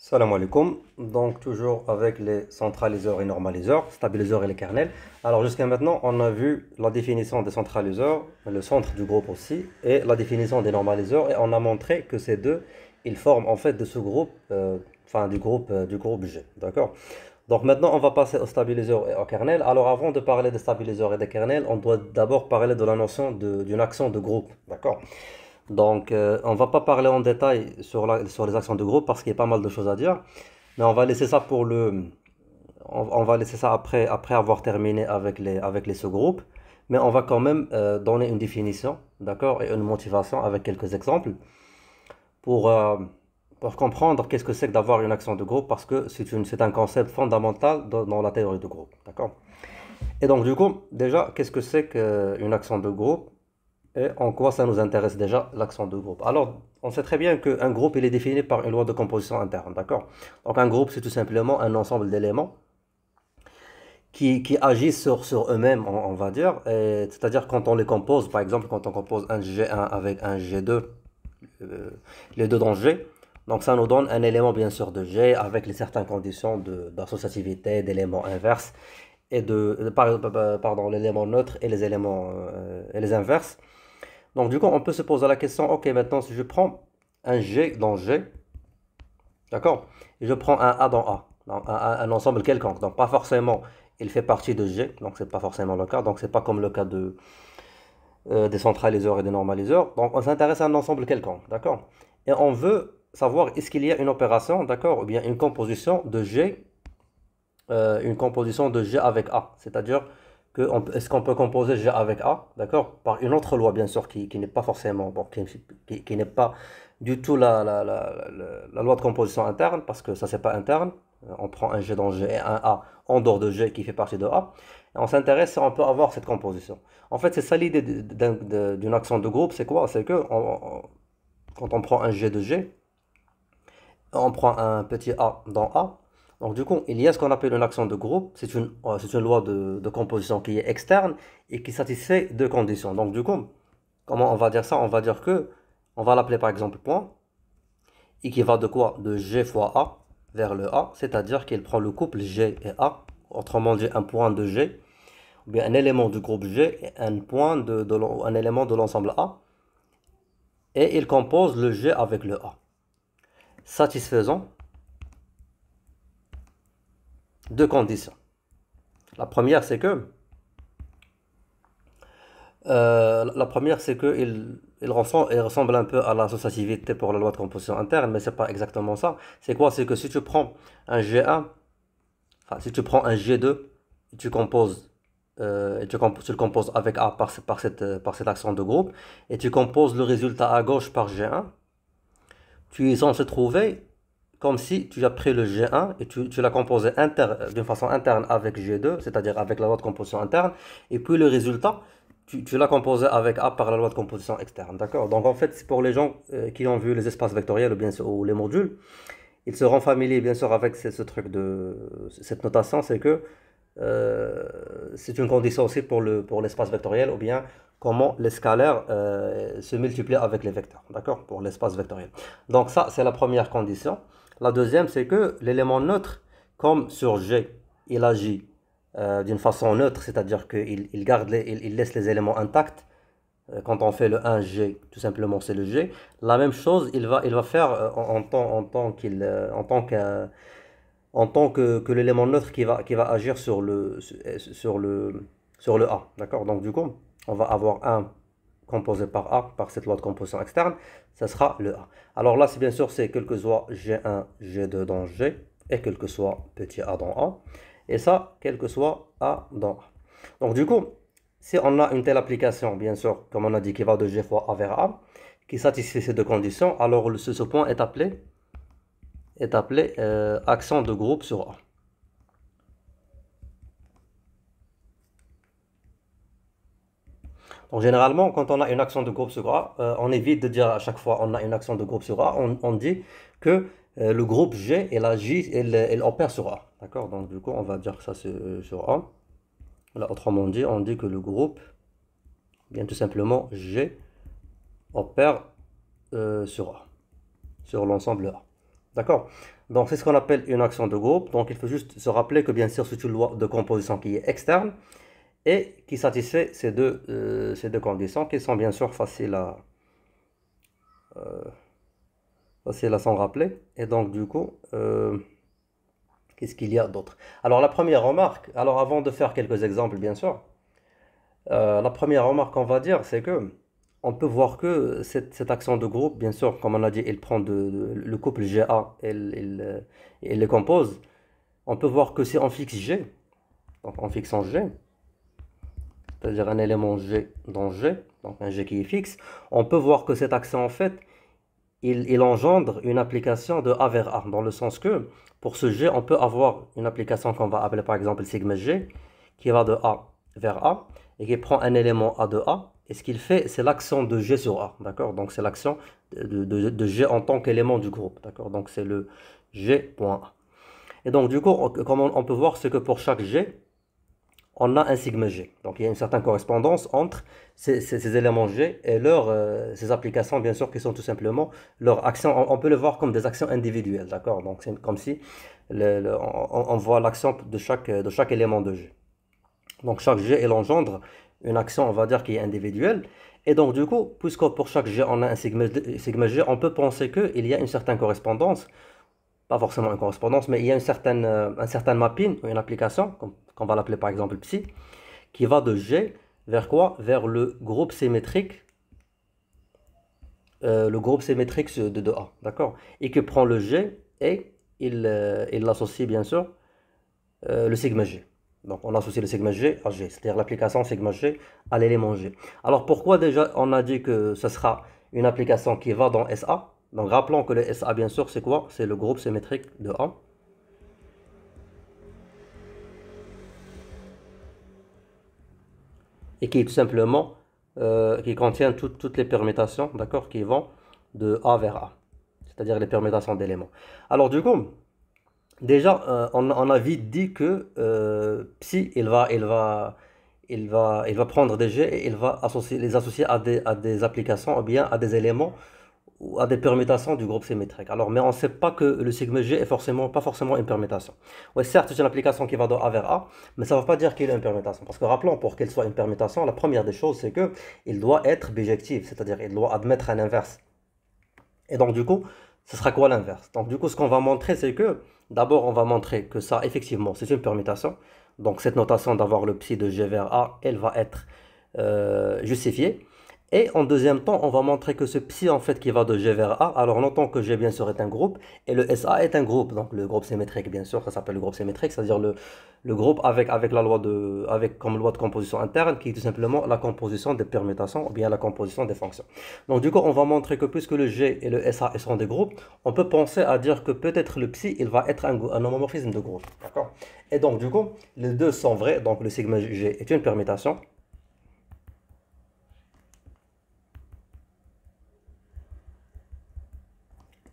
Salam alaikum. Donc toujours avec les centraliseurs et normaliseurs, stabiliseurs et les kernels. Alors jusqu'à maintenant, on a vu la définition des centraliseurs, le centre du groupe aussi, et la définition des normaliseurs, et on a montré que ces deux, ils forment en fait de ce groupe, enfin du groupe G. D'accord? Donc maintenant, on va passer aux stabiliseurs et aux kernels. Alors avant de parler des stabiliseurs et des kernels, on doit d'abord parler de la notion d'une action de groupe. D'accord? Donc, on va pas parler en détail sur les actions de groupe parce qu'il y a pas mal de choses à dire, mais on va laisser ça on va laisser ça après avoir terminé avec les sous-groupes, mais on va quand même donner une définition, d'accord, et une motivation avec quelques exemples pour, euh, pour comprendre qu'est-ce que c'est que d'avoir une action de groupe parce que c'est un concept fondamental dans la théorie de groupe, d'accord? Et donc, du coup, déjà, qu'est-ce que c'est qu'une action de groupe? Et en quoi ça nous intéresse déjà, l'action de groupe? Alors, on sait très bien qu'un groupe, il est défini par une loi de composition interne, d'accord? Donc, un groupe, c'est tout simplement un ensemble d'éléments qui agissent sur eux-mêmes, on va dire. C'est-à-dire quand on les compose, par exemple, quand on compose un G1 avec un G2, euh, les deux dans G, donc ça nous donne un élément, bien sûr, de G avec les certaines conditions d'associativité, d'éléments inverses pardon, l'élément neutre et les éléments et les inverses. Donc, du coup, on peut se poser la question, ok, maintenant, si je prends un G dans G, d'accord, et je prends un A dans A, donc un ensemble quelconque, donc pas forcément, il fait partie de G, donc c'est pas forcément le cas, donc c'est pas comme le cas des centraliseurs et des normaliseurs, donc on s'intéresse à un ensemble quelconque, d'accord, et on veut savoir est-ce qu'il y a une opération, d'accord, ou bien une composition de G avec A, c'est-à-dire est-ce qu'on peut composer G avec A, d'accord, par une autre loi bien sûr qui n'est pas forcément, bon, qui n'est pas du tout la loi de composition interne, parce que ça c'est pas interne. On prend un G dans G et un A en dehors de G qui fait partie de A, et on s'intéresse si on peut avoir cette composition. En fait, c'est ça l'idée d'une action de groupe, c'est quoi? C'est que quand on prend un G de G, on prend un petit a dans A. Donc du coup, il y a ce qu'on appelle une action de groupe. C'est une loi de composition qui est externe et qui satisfait deux conditions. Donc du coup, comment on va dire ça? On va dire que, on va l'appeler par exemple point, et qui va de quoi? De G fois A vers le A, c'est-à-dire qu'il prend le couple G et A, autrement dit un point de G, ou bien un élément du groupe G et un point un élément de l'ensemble A, et il compose le G avec le A, satisfaisant deux conditions. La première, c'est que il ressemble un peu à l'associativité pour la loi de composition interne, mais c'est pas exactement ça. C'est quoi? C'est que si tu prends un G1, enfin, si tu prends un G2, et tu le composes avec A par cette action de groupe, et tu composes le résultat à gauche par G1, tu es censé trouver comme si tu as pris le G1 et tu l'as composé d'une façon interne avec G2, c'est-à-dire avec la loi de composition interne, et puis le résultat, tu l'as composé avec A par la loi de composition externe, d'accord? Donc en fait, c'est pour les gens qui ont vu les espaces vectoriels ou bien sûr ou les modules, ils seront familiers bien sûr avec ce truc cette notation, c'est que euh, c'est une condition aussi pour l'espace vectoriel ou bien comment les scalaires se multiplient avec les vecteurs, d'accord? Pour l'espace vectoriel. Donc ça, c'est la première condition. La deuxième, c'est que l'élément neutre, comme sur G, il agit d'une façon neutre, c'est-à-dire il laisse les éléments intacts. Quand on fait le 1G, tout simplement, c'est le G. La même chose, il va faire en tant que l'élément neutre qui va agir sur le A. D'accord? Donc, du coup, on va avoir un composé par A, par cette loi de composition externe, ça sera le A. Alors là, c'est bien sûr, c'est quel que soit G1, G2 dans G, et quel que soit petit a dans A, et ça, quel que soit A dans A. Donc du coup, si on a une telle application, bien sûr, comme on a dit, qui va de G fois A vers A, qui satisfait ces deux conditions, alors ce point est appelé action de groupe sur A. Donc généralement, quand on a une action de groupe sur A, on évite de dire à chaque fois on a une action de groupe sur A, on dit que le groupe G, il agit, il opère sur A. D'accord? Donc du coup, on va dire que ça c'est sur A. Là, autrement dit, on dit que le groupe, bien tout simplement, G opère sur A, sur l'ensemble A. D'accord? Donc, c'est ce qu'on appelle une action de groupe. Donc, il faut juste se rappeler que bien sûr, c'est une loi de composition qui est externe et qui satisfait ces deux conditions qui sont bien sûr faciles à s'en rappeler. Et donc, du coup, qu'est-ce qu'il y a d'autre? Alors, la première remarque, alors avant de faire quelques exemples, bien sûr, la première remarque qu'on va dire, c'est que on peut voir que cette action de groupe, bien sûr, comme on a dit, il prend le couple GA et il les compose. On peut voir que si on fixe G, donc en fixant G, c'est-à-dire un élément G dans G, donc un G qui est fixe, on peut voir que cette action, en fait, il engendre une application de A vers A, dans le sens que pour ce G, on peut avoir une application qu'on va appeler par exemple sigma G, qui va de A vers A, et qui prend un élément A de A, et ce qu'il fait, c'est l'action de G sur A, d'accord? Donc c'est l'action de G en tant qu'élément du groupe, d'accord? Donc c'est le G.A. Et donc du coup, comme on peut voir, c'est que pour chaque G, on a un sigma G. Donc il y a une certaine correspondance entre ces éléments G et ces applications, bien sûr, qui sont tout simplement leurs actions. On peut les voir comme des actions individuelles, d'accord? Donc c'est comme si on voit l'action de chaque élément de G. Donc chaque G, elle engendre une action, on va dire, qui est individuelle. Et donc du coup, puisque pour chaque G, on a un sigma G, on peut penser qu'il y a une certaine correspondance, pas forcément une correspondance, mais il y a un certain mapping, une application, qu'on va l'appeler par exemple psi, qui va de G vers quoi? Vers le groupe symétrique de A, d'accord? Et qui prend le G et il l'associe bien sûr le sigma G. Donc on associe le sigma G à G, c'est-à-dire l'application sigma G à l'élément G. Alors pourquoi déjà on a dit que ce sera une application qui va dans SA? Donc rappelons que le SA bien sûr c'est quoi? C'est le groupe symétrique de A. Et qui est tout simplement qui contient toutes les permutations, d'accord, qui vont de A vers A, c'est-à-dire les permutations d'éléments. Alors du coup, déjà, on a vite dit que Psi, il va prendre des G et il va les associer à des applications ou bien à des éléments ou à des permutations du groupe symétrique. Alors, mais on ne sait pas que le sigma G est pas forcément une permutation. Oui, certes, c'est une application qui va de A vers A, mais ça ne veut pas dire qu'il est une permutation. Parce que rappelons, pour qu'elle soit une permutation, la première des choses, c'est qu'il doit être bijectif, c'est-à-dire il doit admettre un inverse. Et donc, du coup, ce sera quoi l'inverse? Donc, du coup, ce qu'on va montrer, c'est que d'abord, on va montrer que ça, effectivement, c'est une permutation. Donc, cette notation d'avoir le psi de G vers A, elle va être justifiée. Et en deuxième temps, on va montrer que ce psi, en fait, qui va de G vers A, alors notons que G, bien sûr, est un groupe, et le SA est un groupe. Donc, le groupe symétrique, bien sûr, ça s'appelle le groupe symétrique, c'est-à-dire le groupe avec comme loi de composition interne, qui est tout simplement la composition des permutations, ou bien la composition des fonctions. Donc, du coup, on va montrer que puisque le G et le SA sont des groupes, on peut penser à dire que peut-être le psi, il va être un homomorphisme de groupe. D'accord? Et donc, du coup, les deux sont vrais. Donc, le sigma G est une permutation.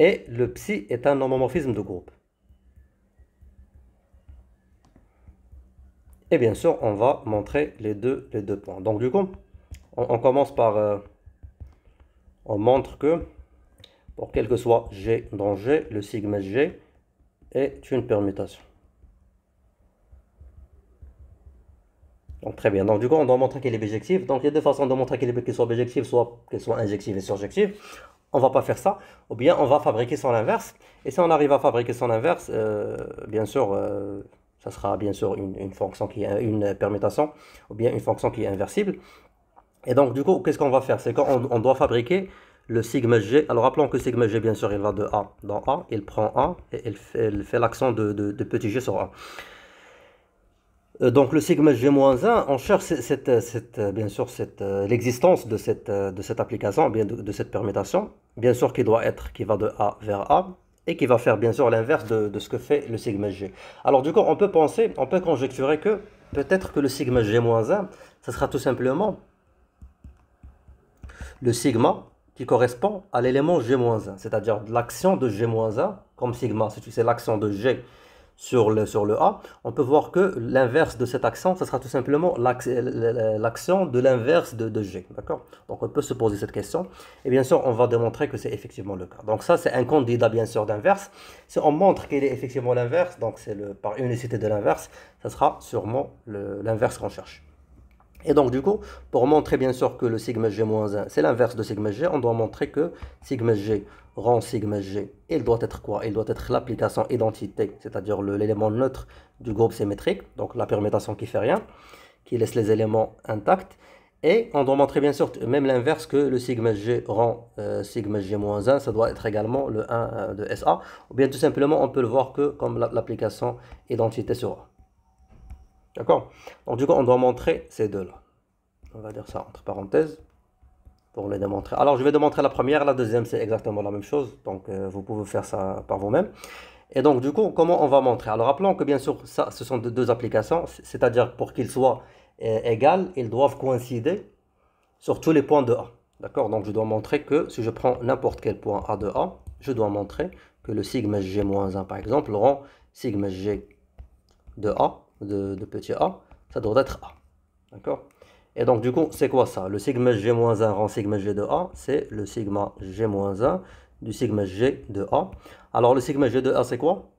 Et le psi est un homomorphisme de groupe. Et bien sûr, on va montrer les deux points. Donc du coup, on commence par... on montre que pour quel que soit G dans G, le sigma G est une permutation. Donc très bien. Donc du coup, on doit montrer qu'elle est bijective. Donc il y a deux façons de montrer qu'elle soit bijective, soit qu'elle soit injective et surjective. On va pas faire ça, ou bien on va fabriquer son inverse. Et si on arrive à fabriquer son inverse, bien sûr, ça sera bien sûr une fonction qui est une permutation, ou bien une fonction qui est inversible. Et donc du coup, qu'est-ce qu'on va faire? C'est qu'on doit fabriquer le sigma G. Alors rappelons que sigma G, bien sûr, il va de A dans A, il prend A, et il fait l'accent de petit g sur A. Donc le sigma G-1, on cherche bien sûr l'existence de cette application, bien de cette permutation, bien sûr qui va de A vers A, et qui va faire bien sûr l'inverse de ce que fait le sigma G. Alors du coup, on peut conjecturer que peut-être que le sigma G-1, ce sera tout simplement le sigma qui correspond à l'élément G-1, c'est-à-dire l'action de G-1, comme sigma, c'est l'action de G sur le A, on peut voir que l'inverse de cet accent, ce sera tout simplement l'accent de l'inverse de G. D'accord? Donc on peut se poser cette question. Et bien sûr, on va démontrer que c'est effectivement le cas. Donc ça, c'est un candidat bien sûr d'inverse. Si on montre qu'il est effectivement l'inverse, donc c'est par unicité de l'inverse, ça sera sûrement l'inverse qu'on cherche. Et donc du coup, pour montrer bien sûr que le sigma g-1, c'est l'inverse de sigma g, on doit montrer que sigma g rend sigma g, il doit être quoi? Il doit être l'application identité, c'est-à-dire l'élément neutre du groupe symétrique, donc la permutation qui fait rien, qui laisse les éléments intacts. Et on doit montrer bien sûr même l'inverse, que le sigma g rend sigma g-1, ça doit être également le 1 de SA, ou bien tout simplement on peut le voir que comme l'application identité sur A. D'accord? Donc du coup, on doit montrer ces deux-là. On va dire ça entre parenthèses pour les démontrer. Alors, je vais démontrer la première, la deuxième, c'est exactement la même chose. Donc, vous pouvez faire ça par vous-même. Et donc, du coup, comment on va montrer? Alors, rappelons que bien sûr, ça, ce sont deux applications. C'est-à-dire, pour qu'ils soient égales, ils doivent coïncider sur tous les points de A. D'accord? Donc, je dois montrer que si je prends n'importe quel point A de A, je dois montrer que le sigma g-1, par exemple, rend sigma g de A, de petit a, ça doit être A. D'accord? Et donc, du coup, c'est quoi ça? Le sigma g-1 rend sigma g de A, c'est le sigma g-1 du sigma g de A. Alors, le sigma g de A, c'est quoi?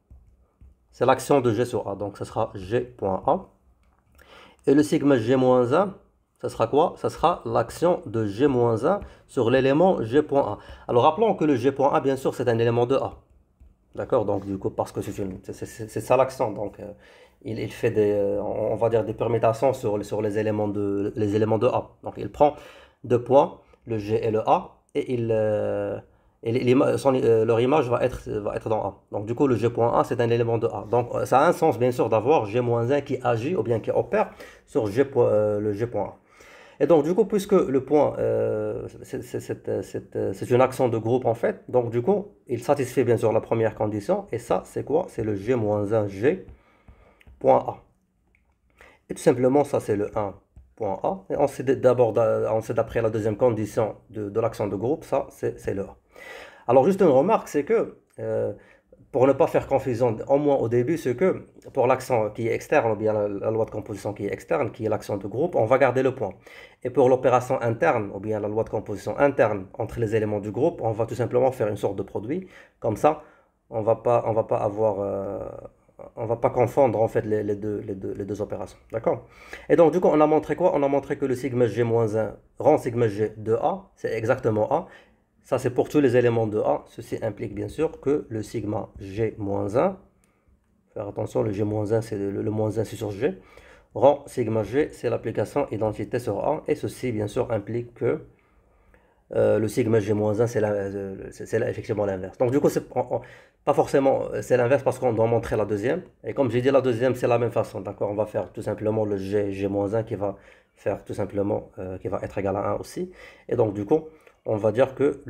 C'est l'action de G sur A. Donc, ça sera G.A. Et le sigma g-1, ça sera quoi? Ça sera l'action de G-1 sur l'élément G.A. Alors, rappelons que le G.A, bien sûr, c'est un élément de A. D'accord? Donc, du coup, parce que c'est ça l'accent. Donc, il fait on va dire des permutations sur les éléments de A. Donc, il prend deux points, le G et le A, et leur image va être dans A. Donc, du coup, le G.A, c'est un élément de A. Donc, ça a un sens, bien sûr, d'avoir G-1 qui agit ou bien qui opère sur le G.A. Et donc, du coup, puisque le point, c'est une action de groupe en fait, donc du coup, il satisfait bien sûr la première condition. Et ça, c'est quoi? C'est le G-1 G point A. Et tout simplement, ça, c'est le 1 point A. Et on sait d'abord, on sait d'après la deuxième condition de l'action de groupe, ça, c'est le A. Alors, juste une remarque, c'est que pour ne pas faire confusion, au moins au début, c'est que pour l'accent qui est externe, ou bien la loi de composition qui est externe, qui est l'accent de groupe, on va garder le point. Et pour l'opération interne, ou bien la loi de composition interne entre les éléments du groupe, on va tout simplement faire une sorte de produit. Comme ça, on va pas avoir, on va pas confondre en fait les deux opérations. D'accord? Et donc, du coup, on a montré quoi? On a montré que le sigma g-1 rend sigma g de A, c'est exactement A. Ça, c'est pour tous les éléments de A. Ceci implique bien sûr que le sigma G-1, faire attention, le G-1, c'est le moins 1, c'est sur G, rend sigma G, c'est l'application identité sur A. Et ceci, bien sûr, implique que le sigma G-1, c'est effectivement l'inverse. Donc, du coup, pas forcément, c'est l'inverse parce qu'on doit montrer la deuxième. Et comme j'ai dit, la deuxième, c'est la même façon. D'accord? On va faire tout simplement le G-1 qui va faire tout simplement, qui va être égal à 1 aussi. Et donc, du coup, on va dire que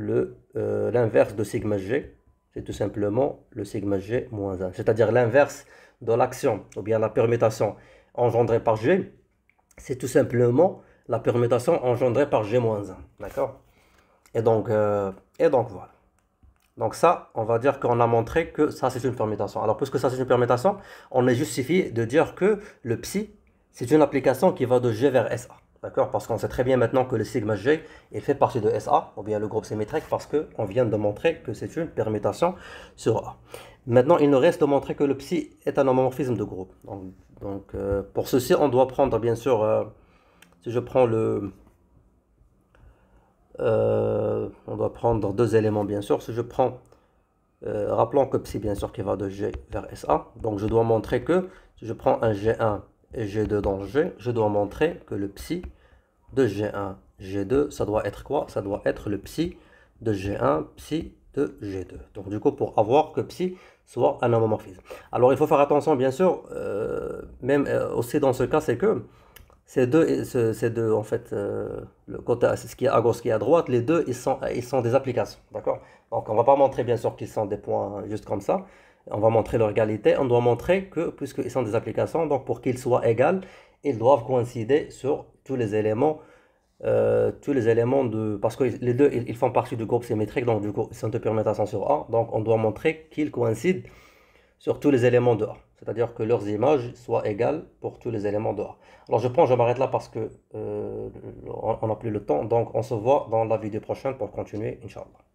l'inverse de sigma g, c'est tout simplement le sigma g moins 1. C'est-à-dire l'inverse de l'action, ou bien la permutation engendrée par g, c'est tout simplement la permutation engendrée par g moins 1. D'accord? Et donc voilà. Donc ça, on va dire qu'on a montré que ça, c'est une permutation. Alors, puisque ça, c'est une permutation, on est justifié de dire que le psi, c'est une application qui va de G vers SA. D'accord? Parce qu'on sait très bien maintenant que le sigma G est fait partie de SA, ou bien le groupe symétrique, parce qu'on vient de montrer que c'est une permutation sur A. Maintenant, il nous reste de montrer que le psi est un homomorphisme de groupe. Donc, pour ceci, on doit prendre, bien sûr, si je prends on doit prendre deux éléments, bien sûr. Si je prends, rappelons que psi, bien sûr, qui va de G vers SA. Donc, je dois montrer que si je prends un G1 et G2 dans G, je dois montrer que le psi de G1, G2, ça doit être quoi? Ça doit être le psi de G1, psi de G2. Donc, du coup, pour avoir que psi soit un homomorphisme. Alors, il faut faire attention, bien sûr, même aussi dans ce cas, c'est que ces deux, en fait, le côté, ce qui est à gauche, ce qui est à droite, les deux, ils sont des applications, d'accord? Donc, on ne va pas montrer, bien sûr, qu'ils sont des points juste comme ça. On va montrer leur égalité. On doit montrer que, puisqu'ils sont des applications, donc pour qu'ils soient égaux, ils doivent coïncider sur tous les éléments parce que les deux, ils font partie du groupe symétrique, donc du coup, ils sont de permutation sur A. Donc, on doit montrer qu'ils coïncident sur tous les éléments de A. C'est-à-dire que leurs images soient égales pour tous les éléments de A. Alors je pense, je m'arrête là parce que on n'a plus le temps. Donc on se voit dans la vidéo prochaine pour continuer, Inch'Allah.